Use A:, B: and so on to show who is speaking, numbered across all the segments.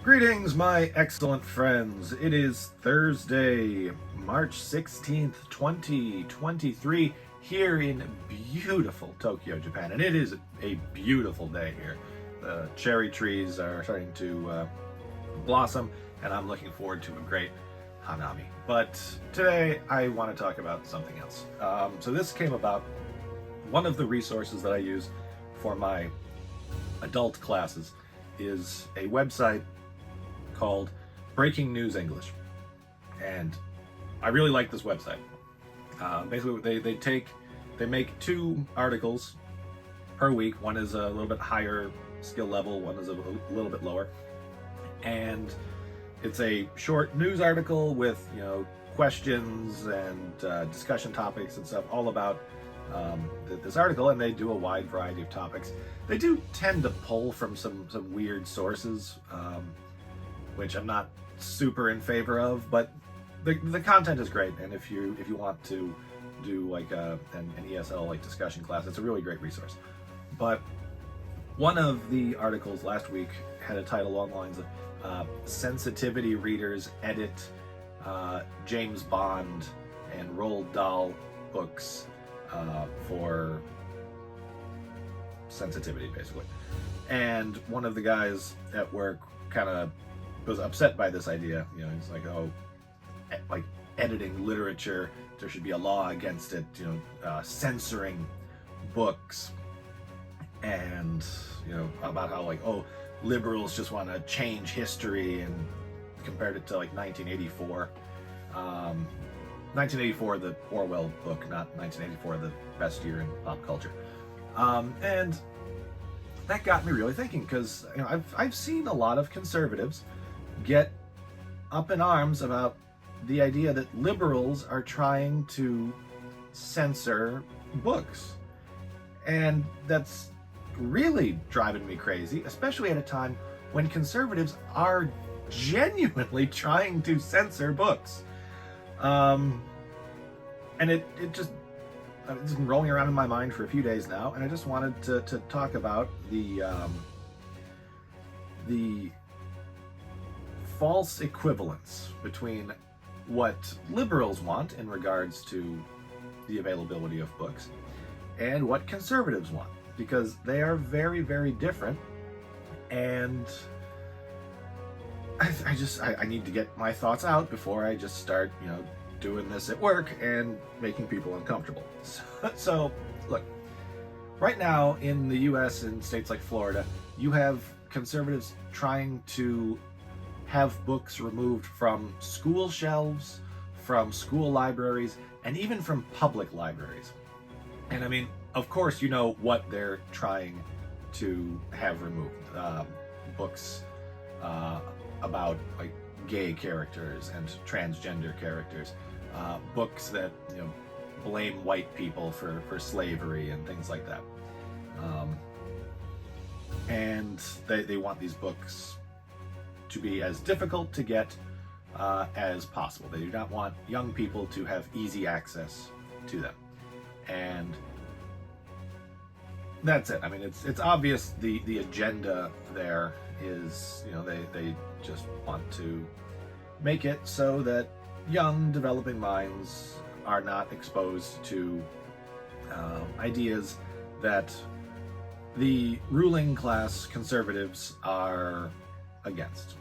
A: Greetings, my excellent friends. It is Thursday, March 16th, 2023, here in beautiful Tokyo, Japan. And it is a beautiful day here. The cherry trees are starting to blossom, and I'm looking forward to a great Hanami. But today I want to talk about something else. So this came about, one of the resources that I use for my adult classes is a website called Breaking News English, and I really like this website. Basically, they make 2 articles per week. One is a little bit higher skill level, one is a little bit lower, and it's a short news article with questions and discussion topics and stuff all about this article, and they do a wide variety of topics. They do tend to pull from some weird sources, which I'm not super in favor of, but the content is great. And if you want to do like an ESL like discussion class, it's a really great resource. But one of the articles last week had a title along the lines of sensitivity readers edit James Bond and Roald Dahl books for sensitivity, basically. And one of the guys at work kind of was upset by this idea. He's like, oh, like editing literature, there should be a law against it, censoring books. And about how like, oh, liberals just want to change history, and compared it to like 1984. 1984, the Orwell book, not 1984, the best year in pop culture. And that got me really thinking, because I've seen a lot of conservatives get up in arms about the idea that liberals are trying to censor books. And that's really driving me crazy, especially at a time when conservatives are genuinely trying to censor books. And it's been rolling around in my mind for a few days now, and I just wanted to talk about the false equivalence between what liberals want in regards to the availability of books and what conservatives want, because they are very, very different. And I need to get my thoughts out before I just start doing this at work and making people uncomfortable. So look, right now in the US and states like Florida, you have conservatives trying to have books removed from school shelves, from school libraries, and even from public libraries. And I mean, of course, what they're trying to have removed. Books about like gay characters and transgender characters. Books that blame white people for slavery and things like that. And they want these books to be as difficult to get as possible. They do not want young people to have easy access to them. And that's it. I mean, it's obvious the agenda there is, they just want to make it so that young developing minds are not exposed to ideas that the ruling class conservatives are against.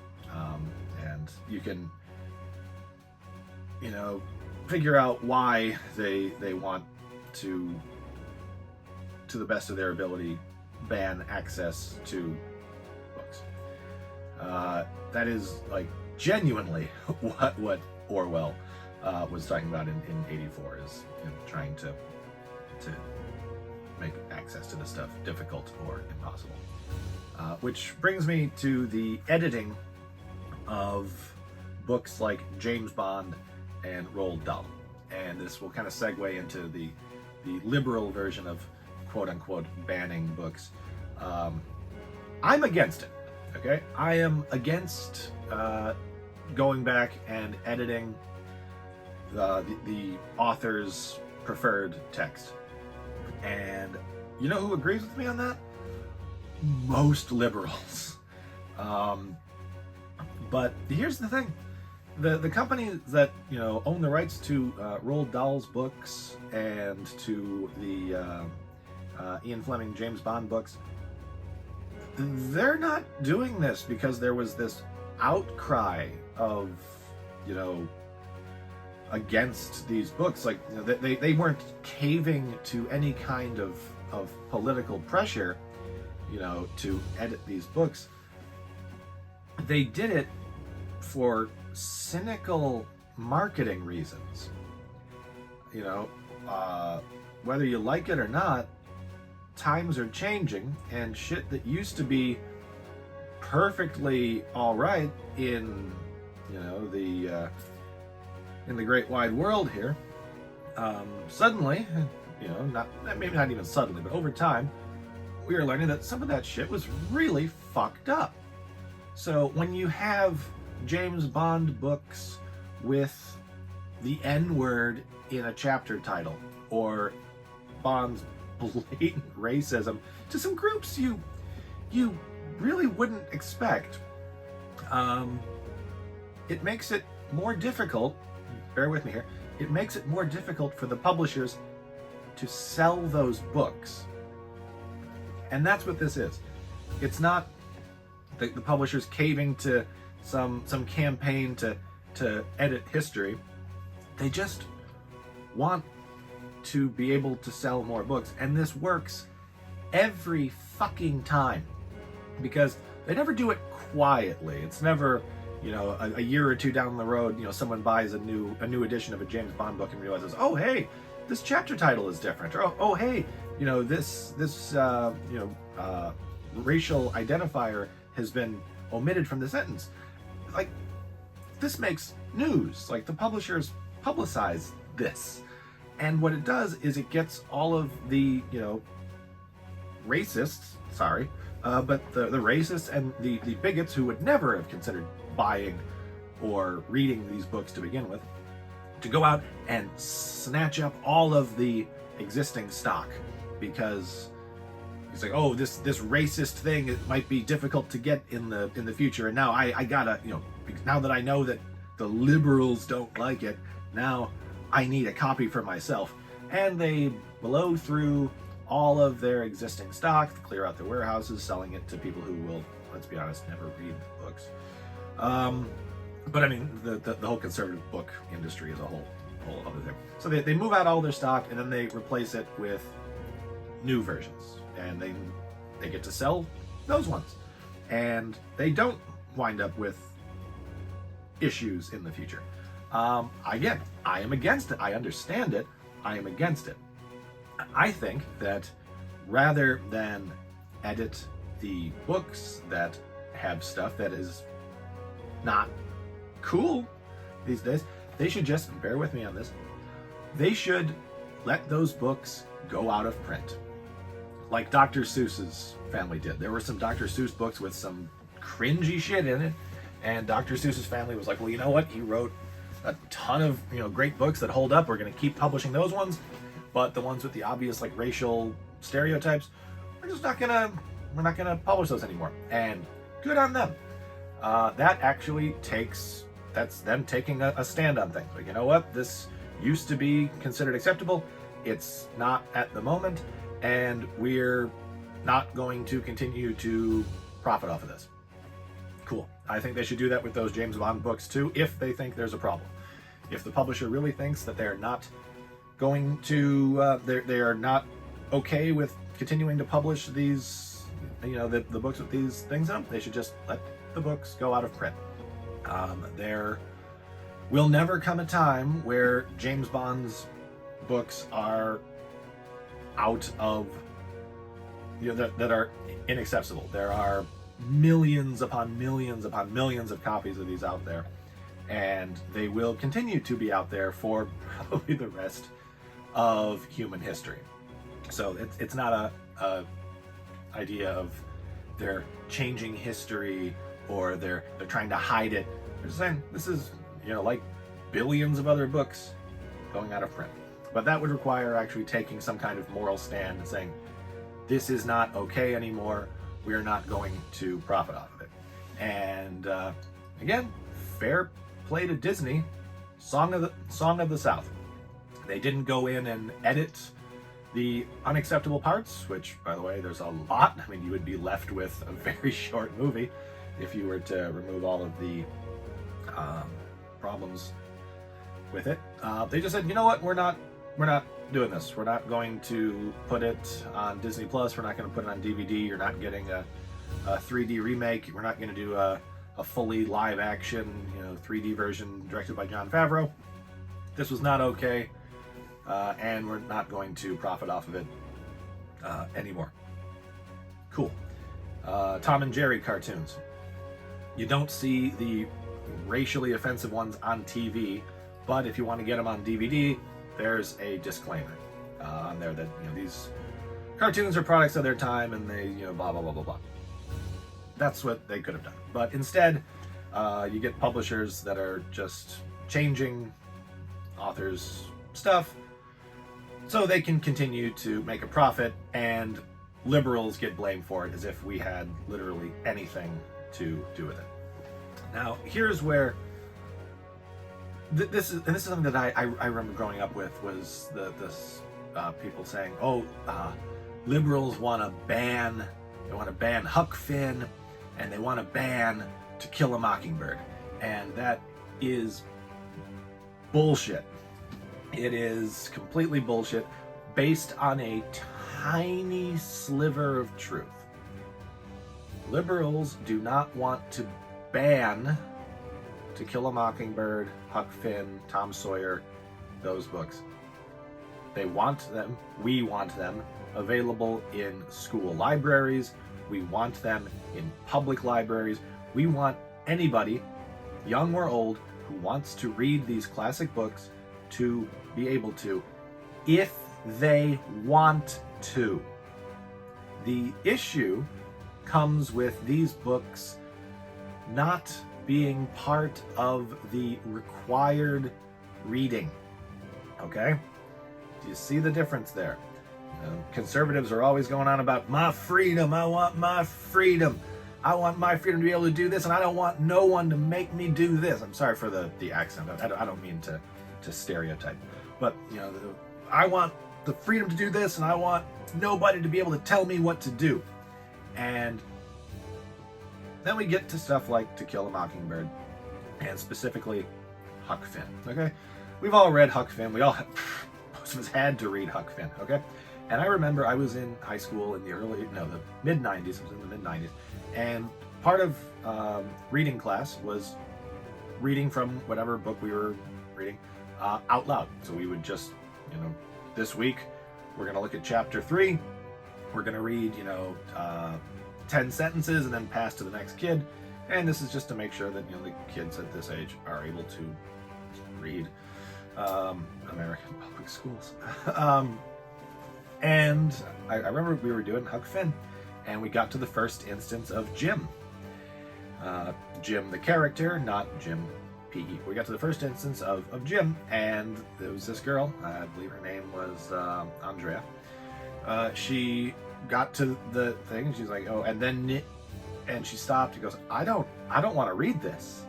A: And you can figure out why they want to the best of their ability, ban access to books. That is like genuinely what Orwell was talking about in 84, is trying to make access to this stuff difficult or impossible. Which brings me to the editing of books like James Bond and Roald Dahl. And this will kind of segue into the liberal version of quote-unquote banning books. I'm against it, okay? I am against going back and editing the author's preferred text. And you know who agrees with me on that? Most liberals. But here's the thing. The companies that own the rights to Roald Dahl's books and to the Ian Fleming James Bond books, they're not doing this because there was this outcry of against these books. Like they weren't caving to any kind of political pressure to edit these books. They did it for cynical marketing reasons. Whether you like it or not, times are changing, and shit that used to be perfectly all right in the great wide world here, suddenly, maybe not even suddenly, but over time, we are learning that some of that shit was really fucked up. So when you have James Bond books with the N-word in a chapter title, or Bond's blatant racism to some groups you really wouldn't expect, it makes it more difficult, bear with me here, it makes it more difficult for the publishers to sell those books. And that's what this is. It's not the publishers caving to some campaign to edit history. They just want to be able to sell more books, and this works every fucking time because they never do it quietly. It's never a year or two down the road someone buys a new edition of a James Bond book and realizes, oh hey, this chapter title is different, or oh hey, this racial identifier has been omitted from the sentence. Like, this makes news. Like, the publishers publicize this, and what it does is it gets all of the racists, but the racists and the bigots who would never have considered buying or reading these books to begin with, to go out and snatch up all of the existing stock, because it's like, oh, this racist thing, it might be difficult to get in the future, and now I gotta, now that I know that the liberals don't like it, now I need a copy for myself. And they blow through all of their existing stock, clear out their warehouses, selling it to people who will, let's be honest, never read the books. But I mean, the whole conservative book industry is a whole other thing. So they move out all their stock, and then they replace it with new versions, and they get to sell those ones, and they don't wind up with issues in the future. Again, I am against it. I understand it. I am against it. I think that rather than edit the books that have stuff that is not cool these days, they should just, bear with me on this, they should let those books go out of print. Like Dr. Seuss's family did. There were some Dr. Seuss books with some cringy shit in it, and Dr. Seuss's family was like, well, you know what? He wrote a ton of great books that hold up. We're going to keep publishing those ones, but the ones with the obvious like racial stereotypes, we're not gonna publish those anymore. And good on them. That actually that's them taking a stand on things. Like, you know what? This used to be considered acceptable. It's not at the moment, and we're not going to continue to profit off of this. Cool. I think they should do that with those James Bond books too, if they think there's a problem. If the publisher really thinks that they're not going to, they are not okay with continuing to publish these, the books with these things in them, they should just let the books go out of print. There will never come a time where James Bond's books are out of, that are inaccessible. There are millions upon millions upon millions of copies of these out there, and they will continue to be out there for probably the rest of human history. So it's not a idea of they're changing history or they're trying to hide it. They're just saying this is like billions of other books going out of print. But that would require actually taking some kind of moral stand and saying this is not okay anymore. We're not going to profit off of it. And again, fair play to Disney. Song of the South. They didn't go in and edit the unacceptable parts, which, by the way, there's a lot. I mean, you would be left with a very short movie if you were to remove all of the problems with it. They just said, you know what, we're not doing this. We're not going to put it on Disney Plus. We're not going to put it on DVD. You're not getting a 3D remake. We're not going to do a fully live action, 3D version directed by Jon Favreau. This was not okay, and we're not going to profit off of it anymore. Cool. Tom and Jerry cartoons. You don't see the racially offensive ones on TV, but if you want to get them on DVD, there's a disclaimer on there that these cartoons are products of their time and they blah blah blah blah blah. That's what they could have done, but instead you get publishers that are just changing authors' stuff so they can continue to make a profit, and liberals get blamed for it as if we had literally anything to do with it. Now, here's where this is something that I remember growing up with, was this people saying, liberals want to ban Huck Finn, and they want to ban To Kill a Mockingbird, and that is bullshit. It is completely bullshit, based on a tiny sliver of truth. Liberals do not want to ban To Kill a Mockingbird, Huck Finn, Tom Sawyer, those books. They want them, we want them, available in school libraries. We want them in public libraries. We want anybody, young or old, who wants to read these classic books to be able to, if they want to. The issue comes with these books not being part of the required reading. Okay? Do you see the difference there? Conservatives are always going on about my freedom. I want my freedom. I want my freedom to be able to do this, and I don't want no one to make me do this. I'm sorry for the accent. I don't mean to stereotype, but I want the freedom to do this, and I want nobody to be able to tell me what to do. And then we get to stuff like To Kill a Mockingbird, and specifically Huck Finn. Okay, we've all read Huck Finn. Most of us had to read Huck Finn. Okay, and I remember I was in high school in the mid '90s. I was in the mid '90s, and part of reading class was reading from whatever book we were reading out loud. So we would just, this week we're going to look at chapter 3. We're going to read, 10 sentences and then pass to the next kid. And this is just to make sure that, the kids at this age are able to read American public schools. And I remember we were doing Huck Finn, and we got to the first instance of Jim. Jim the character, not Jim P.E. We got to the first instance of Jim, and there was this girl, I believe her name was Andrea. She got to the thing, she's like, and she stopped. She goes, I don't want to read this.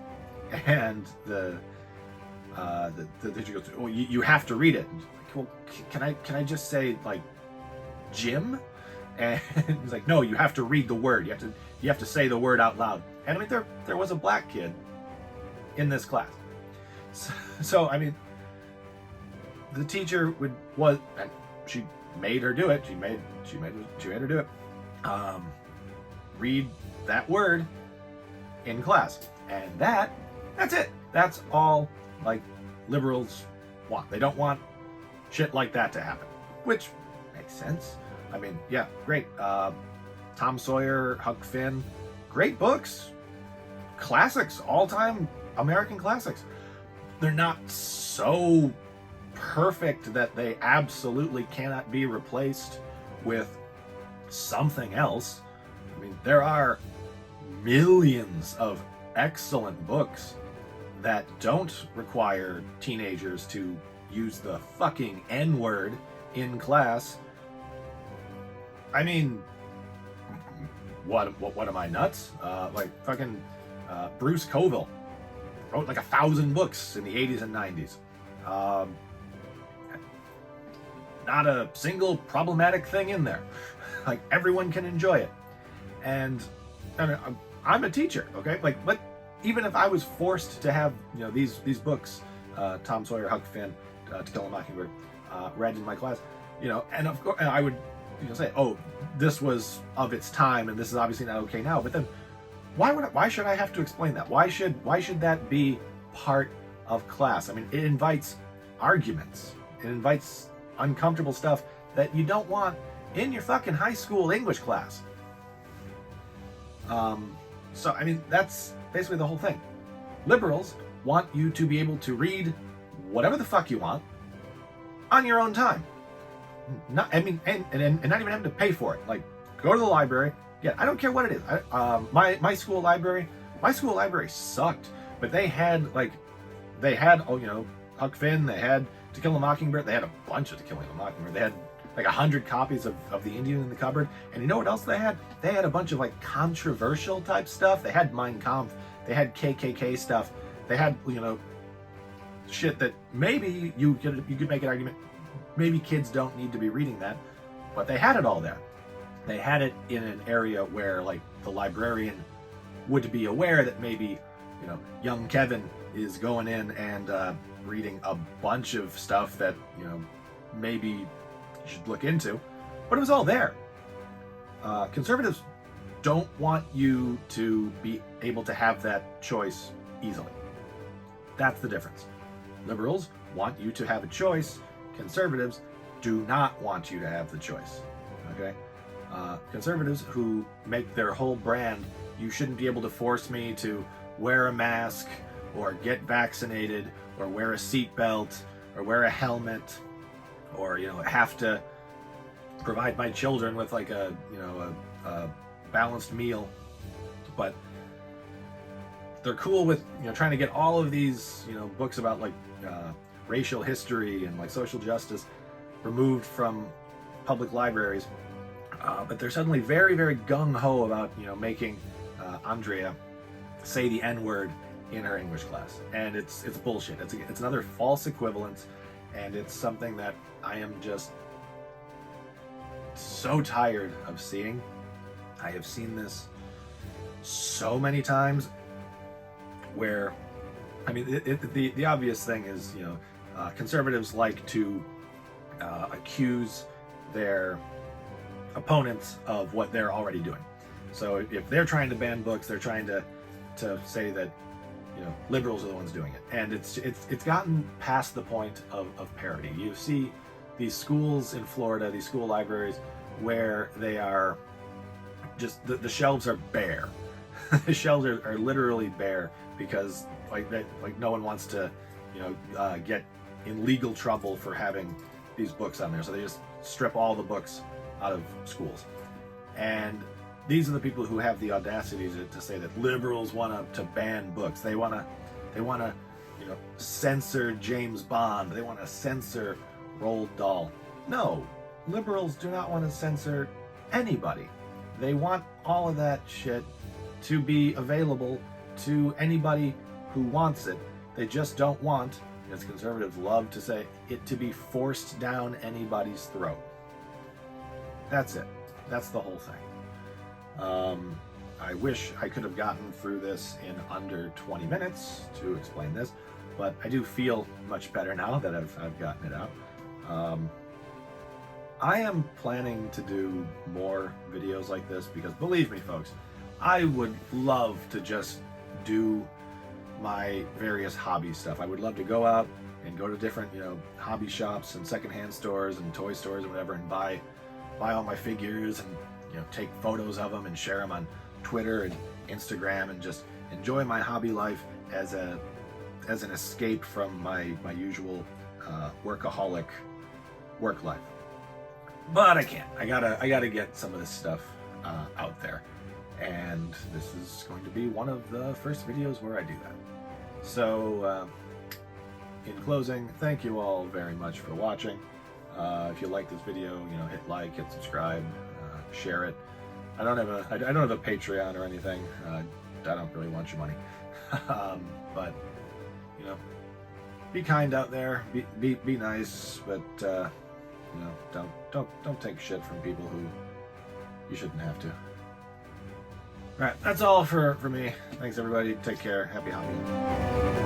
A: And the teacher goes, well, you have to read it. And she's like, well, can I just say like Jim? And he's like, no, you have to read the word. You have to say the word out loud. And I mean, there was a black kid in this class. So I mean, the teacher and she made her do it. She made her do it. Read that word in class, and that's it. That's all like liberals want. They don't want shit like that to happen, which makes sense. I mean, yeah, great. Tom Sawyer, Huck Finn, great books, classics, all-time American classics. They're not so perfect that they absolutely cannot be replaced with something else. I mean, there are millions of excellent books that don't require teenagers to use the fucking N-word in class. I mean, what am I, nuts? Like fucking Bruce Coville wrote like 1,000 books in the 80s and 90s. Not a single problematic thing in there. Like, everyone can enjoy it. And I'm a teacher, okay? Like, even if I was forced to have, these books, Tom Sawyer, Huck Finn, To Kill a Mockingbird, read in my class, and of course, I would, say, oh, this was of its time, and this is obviously not okay now. But then, why should I have to explain that? Why should that be part of class? I mean, it invites arguments. It invites uncomfortable stuff that you don't want in your fucking high school English class. So, I mean, that's basically the whole thing. Liberals want you to be able to read whatever the fuck you want on your own time. And not even having to pay for it. Like, go to the library. Yeah, I don't care what it is. My school library sucked, but they had Huck Finn. They had To Kill a Mockingbird. They had a bunch of To Kill a Mockingbird. They had like 100 copies of The Indian in the cupboard. And you know what else they had? They had a bunch of like controversial type stuff. They had Mein Kampf. They had KKK stuff. They had, shit that maybe you could make an argument, maybe kids don't need to be reading that, but they had it all there. They had it in an area where, like, the librarian would be aware that maybe, young Kevin is going in and reading a bunch of stuff that, maybe you should look into, but it was all there. Conservatives don't want you to be able to have that choice easily. That's the difference. Liberals want you to have a choice. Conservatives do not want you to have the choice. Okay? Conservatives who make their whole brand, you shouldn't be able to force me to wear a mask or get vaccinated or wear a seatbelt or wear a helmet or, have to provide my children with like a balanced meal. But they're cool with, trying to get all of these, books about like racial history and like social justice removed from public libraries. But they're suddenly very, very gung-ho about, making Andrea say the N-word in her English class. And it's bullshit. It's another false equivalence, and it's something that I am just so tired of seeing. I have seen this so many times where, I mean, the obvious thing is, conservatives like to accuse their opponents of what they're already doing. So if they're trying to ban books, they're trying to say that, liberals are the ones doing it. And it's gotten past the point of parody. You see these schools in Florida, these school libraries, where they are just, the shelves are bare. The shelves are literally bare because no one wants to, get in legal trouble for having these books on there. So they just strip all the books out of schools. And these are the people who have the audacity to say that liberals want to ban books. They want to censor James Bond. They want to censor Roald Dahl. No, liberals do not want to censor anybody. They want all of that shit to be available to anybody who wants it. They just don't want, as conservatives love to say, it to be forced down anybody's throat. That's it. That's the whole thing. I wish I could have gotten through this in under 20 minutes to explain this, but I do feel much better now that I've gotten it out. I am planning to do more videos like this because, believe me, folks, I would love to just do my various hobby stuff. I would love to go out and go to different, hobby shops and secondhand stores and toy stores and whatever and buy all my figures and, take photos of them and share them on Twitter and Instagram and just enjoy my hobby life as an escape from my usual workaholic work life. But I can't. I gotta get some of this stuff out there. And this is going to be one of the first videos where I do that. So, in closing, thank you all very much for watching. If you like this video, hit like, hit subscribe, share it. I don't have a Patreon or anything. don't really want your money. But you know, be kind out there. Be nice, but you know, don't take shit from people who you shouldn't have to. All right, that's all for me. Thanks everybody. Take care. Happy Halloween.